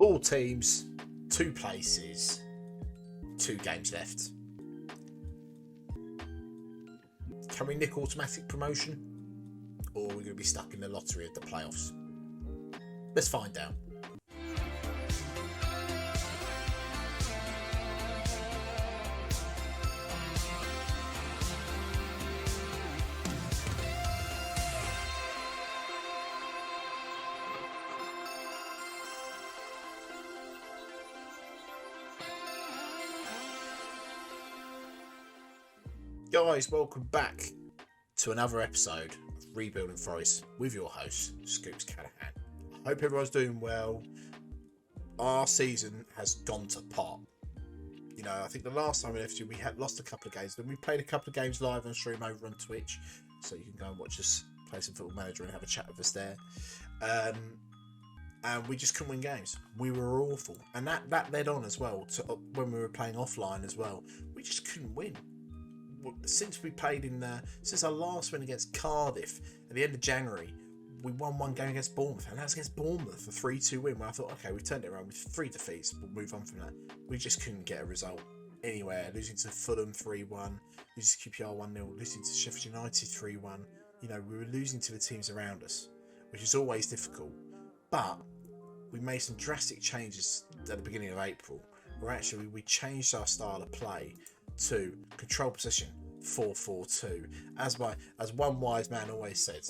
All teams, 2 places, 2 games left. Can we nick automatic promotion? Or are we going to be stuck in the lottery of the playoffs? Let's find out. Guys, welcome back to another episode of Rebuilding Forest with your host, Scoops Callahan. I hope everyone's doing well. Our season has gone to pot. You know, I think the last time we left you, we had lost a couple of games. Then we played a couple of games live on stream over on Twitch, so you can go and watch us play some Football Manager and have a chat with us there. And we just couldn't win games. We were awful, and that led on as well to when we were playing offline as well. We just couldn't win. Since we played since our last win against Cardiff at the end of January, we won 1 game against Bournemouth, and that's against Bournemouth, a 3-2 win, where I thought, okay, we've turned it around with 3 defeats, we'll move on from that. We just couldn't get a result anywhere, losing to Fulham 3-1, losing to QPR 1-0, losing to Sheffield United 3-1. You know, we were losing to the teams around us, which is always difficult. But we made some drastic changes at the beginning of April, where actually we changed our style of play to control possession 4-4-2. As one wise man always said,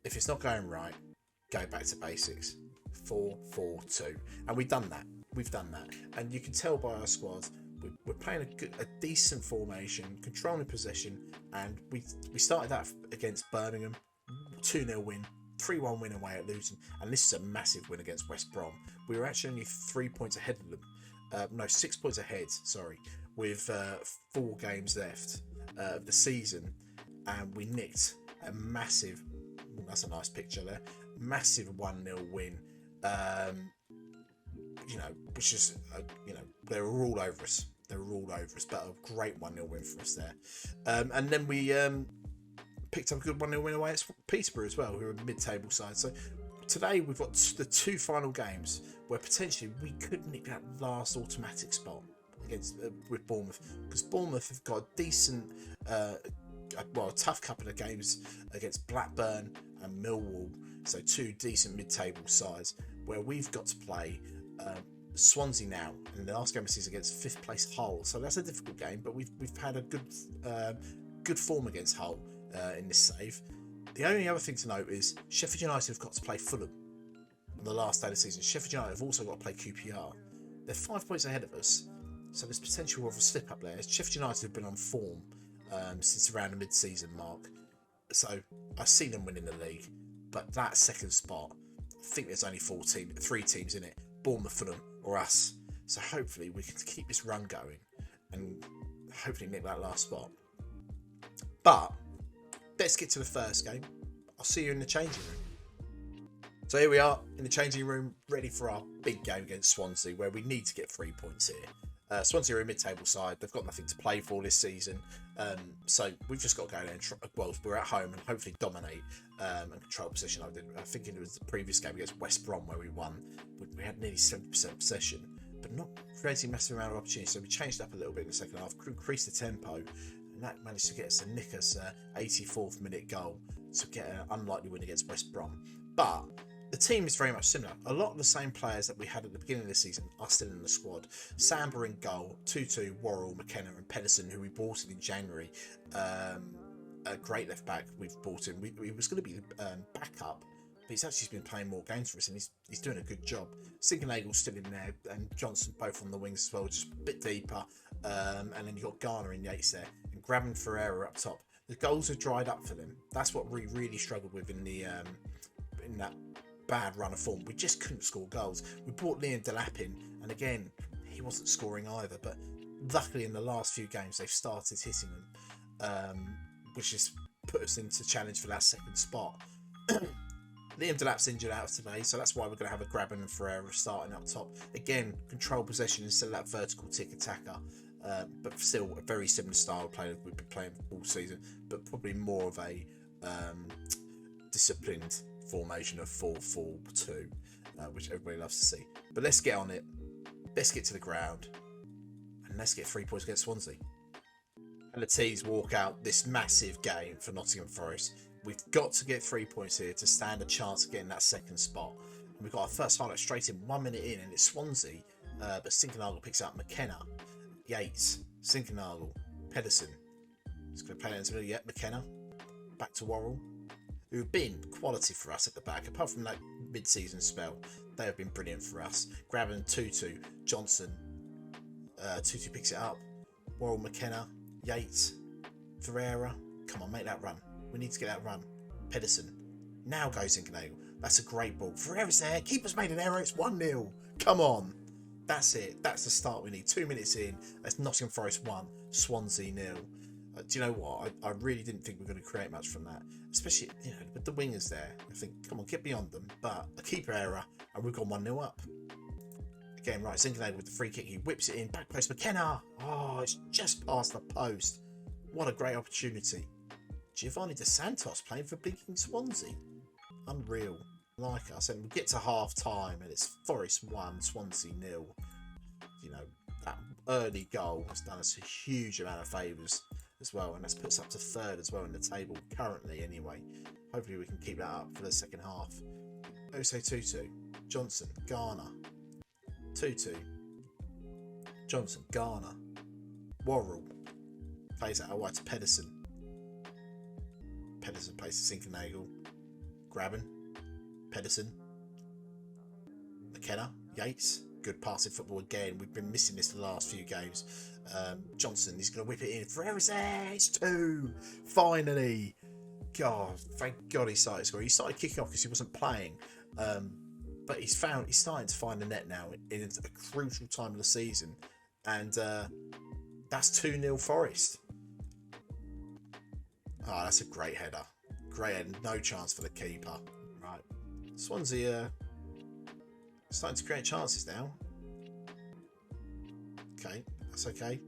if it's not going right, go back to basics. 4-4-2, and we've done that. And you can tell by our squad, we're playing a decent formation, controlling possession, and we started that against Birmingham, 2-0 win, 3-1 win away at Luton, and this is a massive win against West Brom. We were actually only 3 points ahead of them. 6 points ahead, with 4 games left of the season, and we nicked a massive, that's a nice picture there, massive 1-0 win, which is, they were all over us, but a great 1-0 win for us there. And then we picked up a good 1-0 win away at Peterborough as well, who are a mid-table side. So today we've got the 2 final games where potentially we could nick that last automatic spot against with Bournemouth, because Bournemouth have got a decent, a tough couple of games against Blackburn and Millwall, so 2 decent mid-table sides, where we've got to play Swansea now, and the last game of the season against 5th place Hull. So that's a difficult game, but we've had a good form against Hull in this save. The only other thing to note is Sheffield United have got to play Fulham on the last day of the season. Sheffield United have also got to play QPR. They're 5 points ahead of us, so there's potential of a slip up there. Sheffield United have been on form since around the mid-season mark, so I see them winning the league. But that second spot, I think there's only 3 teams in it: Bournemouth, Fulham, or us. So hopefully we can keep this run going and hopefully nick that last spot. But let's get to the first game. I'll see you in the changing room. So here we are in the changing room, ready for our big game against Swansea, where we need to get 3 points here. Swansea are a mid-table side. They've got nothing to play for this season, so we've just got to go there and we're at home and hopefully dominate and control possession. I think it was the previous game against West Brom where we won. We had nearly 70% possession, but not creating massive amount of opportunities. So we changed up a little bit in the second half, increased the tempo, and that managed to get us a nick us 84th minute goal to get an unlikely win against West Brom. But the team is very much similar. A lot of the same players that we had at the beginning of the season are still in the squad. Samba in goal, Tutu, Worrell, McKenna and Pedersen, who we bought in January. A great left back we've bought in. He was going to be backup, but he's actually been playing more games for us, and he's doing a good job. Singernagel's still in there, and Johnson both on the wings as well, just a bit deeper. And then you've got Garner in Yates there, and Graben Ferreira up top. The goals have dried up for them. That's what we really struggled with in that bad run of form. We just couldn't score goals. We brought Liam Delap in, and again, he wasn't scoring either. But luckily, in the last few games, they've started hitting them, which has put us into challenge for that second spot. Liam Delap's injured out today, so that's why we're going to have a Graben and Ferreira starting up top. Again, control possession instead of that vertical tick attacker, but still a very similar style of play we've been playing all season, but probably more of a disciplined formation of 4-4-2. which everybody loves to see. But let's get on it. Let's get to the ground. And let's get 3 points against Swansea. And the T's walk out this massive game for Nottingham Forest. We've got to get 3 points here to stand a chance of getting that second spot. And we've got our first highlight straight in, 1 minute in, and it's Swansea. But Sinkernagel picks up McKenna, Yates, Sinkernagel, Pedersen. He's going to play it into the middle. McKenna. Back to Worrell, who have been quality for us at the back. Apart from that mid-season spell, they have been brilliant for us. Grabbing Tutu, Johnson. Tutu picks it up. Worrell, McKenna, Yates, Ferreira. Come on, make that run. We need to get that run. Pedersen. Now goes Sinkernagel. That's a great ball. Ferreira's there. Keeper's made an error. It's 1-0. Come on. That's it. That's the start we need. 2 minutes in. That's Nottingham Forest 1, Swansea 0. Do you know what? I really didn't think we were going to create much from that. Especially, you know, with the wingers there. I think, come on, get beyond them. But a keeper error, and we've gone 1-0 up. Again, right, Sinkernagel with the free kick. He whips it in. Back post, McKenna. Oh, it's just past the post. What a great opportunity. Giovanni Dos Santos playing for blinking Swansea. Unreal. Like us. And we get to half time, and it's Forest 1, Swansea 0. You know, that early goal has done us a huge amount of favours as well, and that's put us up to 3rd as well in the table currently anyway. Hopefully we can keep that up for the second half. Ose Tutu, Johnson, Garner, Tutu, Johnson, Garner, Worrell plays that away to Pedersen. Pedersen plays to Sinkernagel, Graben, Pedersen, McKenna, Yates. Good passing football again. We've been missing this the last few games. Johnson, he's going to whip it in. Ferreira's there. It's 2. Finally. God, thank God he started scoring. He started kicking off because he wasn't playing. But he's starting to find the net now in a crucial time of the season. And that's 2-0 Forest. Oh, that's a great header. Great header. No chance for the keeper. Right. Swansea starting to create chances now. Okay, that's okay.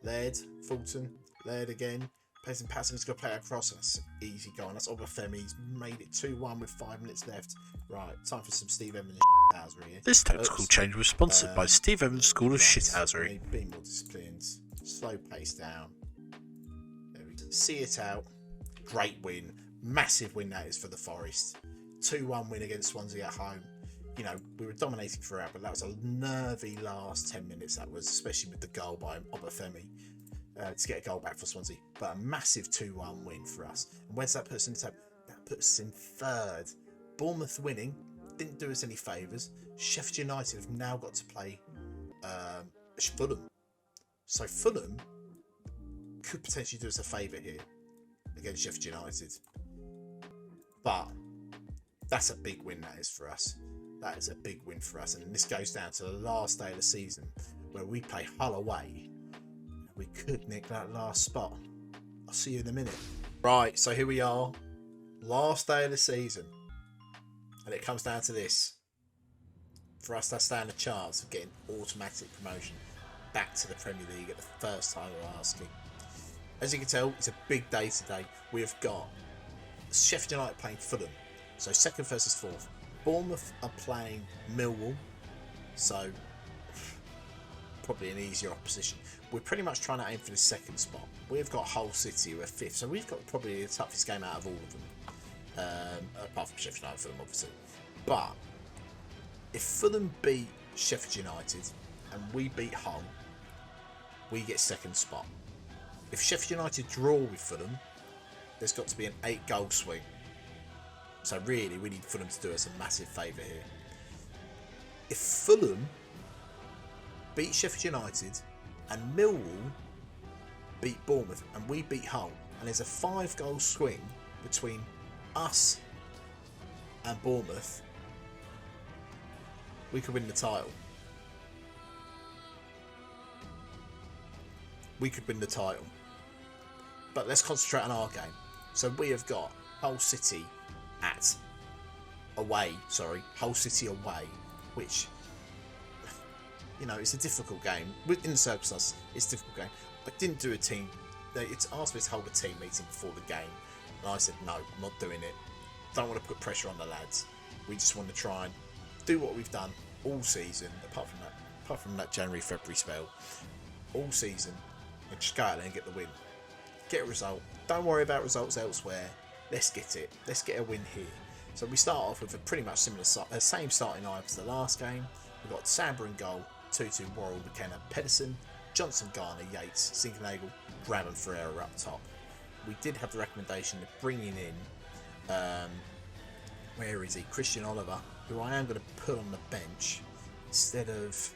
Laird, Fulton, Laird again. Payson Patterson's going to play it across. That's easy going. That's Obafemi. He's made it 2-1 with 5 minutes left. Right, time for some Steve Evans shithousery here. This tactical change was sponsored by Steve Evans School of Shithousery. Be more disciplined. Slow pace down. There we go. See it out. Great win. Massive win that is for the Forest. 2-1 win against Swansea at home. You know, we were dominating throughout, but that was a nervy last 10 minutes. That was, especially with the goal by Obafemi to get a goal back for Swansea. But a massive 2-1 win for us. And where's that put us in the table? That puts us in 3rd. Bournemouth winning didn't do us any favours. Sheffield United have now got to play Fulham. So Fulham could potentially do us a favour here against Sheffield United. But that's a big win, that is, for us. That is a big win for us. And this goes down to the last day of the season where we play Hull away. We could nick that last spot. I'll see you in a minute. Right, so here we are. Last day of the season. And it comes down to this. For us to stand a chance of getting automatic promotion back to the Premier League at the first time we're asking. As you can tell, it's a big day today. We have got Sheffield United playing Fulham. So 2nd versus 4th. Bournemouth are playing Millwall, so probably an easier opposition. We're pretty much trying to aim for the 2nd spot. We've got Hull City who are 5th, so we've got probably the toughest game out of all of them, apart from Sheffield United, Fulham obviously. But if Fulham beat Sheffield United and we beat Hull, we get 2nd spot. If Sheffield United draw with Fulham, there's got to be an 8-goal swing. So really, we need Fulham to do us a massive favour here. If Fulham beat Sheffield United and Millwall beat Bournemouth and we beat Hull, and there's a 5-goal swing between us and Bournemouth, we could win the title. We could win the title. But let's concentrate on our game. So we have got Hull City Hull City away, which, you know, it's a difficult game. In the circumstances, it's a difficult game. I didn't do a team. It's asked me to hold a team meeting before the game, and I said no, I'm not doing it. Don't want to put pressure on the lads. We just want to try and do what we've done all season, apart from that January-February spell, all season, and just go out there and get the win. Get a result. Don't worry about results elsewhere. Let's get it. Let's get a win here. So we start off with a pretty much similar same starting lineup as the last game. We've got Samba in goal, Tutu, Worrell, McKenna, Pedersen, Johnson, Garner, Yates, Zinkernagel, Graham and Ferreira up top. We did have the recommendation of bringing in, where is he? Christian Oliver, who I am going to put on the bench instead of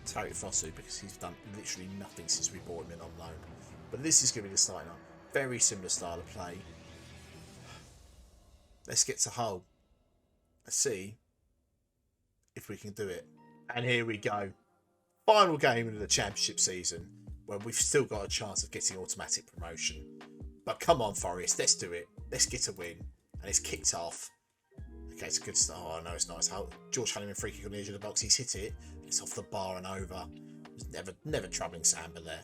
Tarek Fosu, because he's done literally nothing since we brought him in on loan. But this is going to be the starting line. Very similar style of play. Let's get to Hull. Let's see if we can do it. And here we go. Final game of the championship season, where we've still got a chance of getting automatic promotion. But come on, Forest, let's do it. Let's get a win. And it's kicked off. Okay, it's a good start. Oh, no, it's not. It's George Honeyman free kick on the edge of the box. He's hit it. It's off the bar and over. There's never troubling Samba there.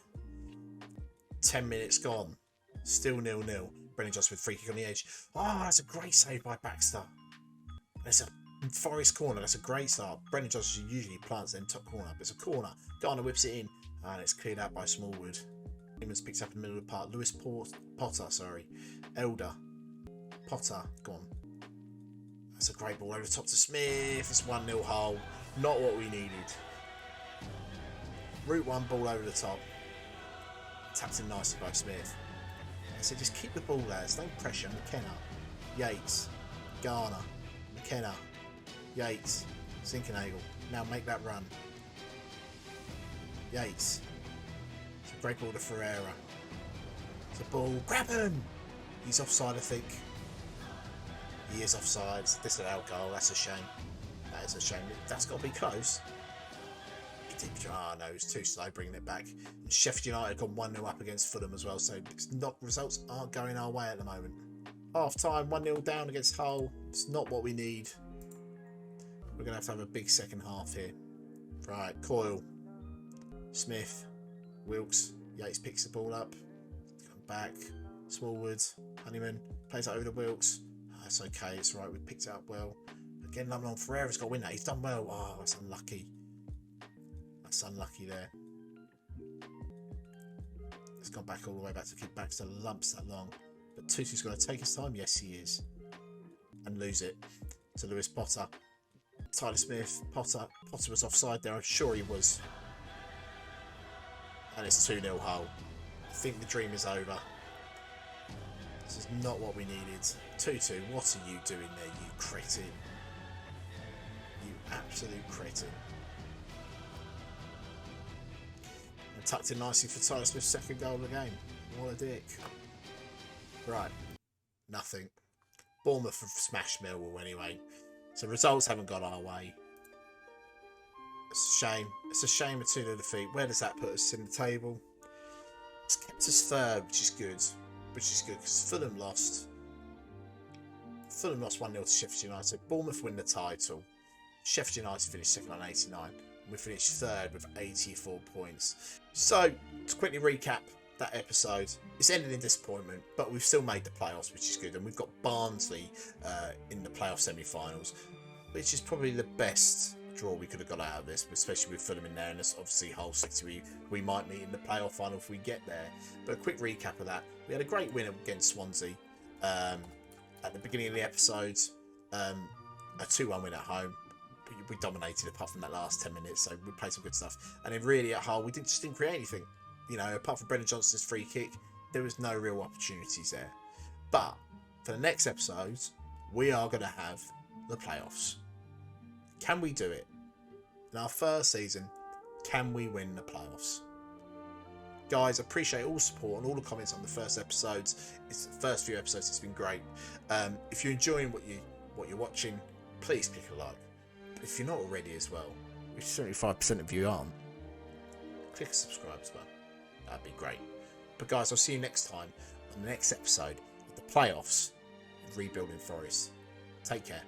10 minutes gone. Still 0-0. Brennan Johnson with free kick on the edge. Oh, that's a great save by Baxter. There's a Forest corner. That's a great start. Brennan Johnson usually plants them top corner. But it's a corner. Garner whips it in. And it's cleared out by Smallwood. Newman's picked up in the middle of the park. Lewis Potter, sorry. Elder. Potter, gone. That's a great ball over the top to Smith. It's 1-0 Hull. Not what we needed. Route 1 ball over the top. Tapped in nicely by Smith. So just keep the ball there. Don't pressure. McKenna. Yates. Garner. McKenna. Yates. Zinkernagel. Now make that run. Yates. It's a great ball to Ferreira. It's a ball. Grab him! He's offside, I think. He is offside. It's a disallowed goal. That's a shame. That is a shame. That's got to be close. No, it's too slow bringing it back. And Sheffield United got 1-0 up against Fulham as well, so results aren't going our way at the moment. Half time, 1-0 down against Hull. It's not what we need. We're going to have a big second half here. Right, Coyle, Smith, Wilkes, Yates picks the ball up. Come back, Smallwood, Honeyman plays it over to Wilkes. Oh, that's okay, it's right, we picked it up well. Again, Lumlon Ferreira's got to win that. He's done well. Oh, that's unlucky. That's unlucky there. It's gone back all the way back to keep Baxter lumps that long. But Tutu's going to take his time. Yes, he is. And lose it to Lewis Potter. Tyler Smith. Potter was offside there. I'm sure he was. And it's 2-0 Hull. I think the dream is over. This is not what we needed. Tutu, what are you doing there, you cretin? You absolute cretin. Tucked in nicely for Tyler Smith's second goal of the game. What a dick. Right. Nothing. Bournemouth have smashed Millwall anyway. So results haven't gone our way. It's a shame. It's a shame a 2-0 defeat. Where does that put us in the table? It's kept us third, which is good. Because Fulham lost. Fulham lost 1-0 to Sheffield United. Bournemouth win the title. Sheffield United finished second on 89. We finished third with 84 points. So, to quickly recap that episode, it's ended in disappointment, but we've still made the playoffs, which is good. And we've got Barnsley in the playoff semi-finals, which is probably the best draw we could have got out of this, especially with Fulham in there. And it's obviously Hull City we might meet in the playoff final if we get there. But a quick recap of that. We had a great win against Swansea at the beginning of the episode. A 2-1 win at home. We dominated apart from that last 10 minutes, so we played some good stuff. And then really at Hull, we just didn't create anything. You know, apart from Brendan Johnson's free kick, there was no real opportunities there. But for the next episode, we are going to have the playoffs. Can we do it? In our first season, can we win the playoffs? Guys, I appreciate all the support and all the comments on the first episodes. It's the first few episodes, it's been great. If you're enjoying what you're watching, please click a like. If you're not already as well, which 75% of you aren't, click subscribe as well. That'd be great. But guys, I'll see you next time on the next episode of the playoffs of Rebuilding Forest. Take care.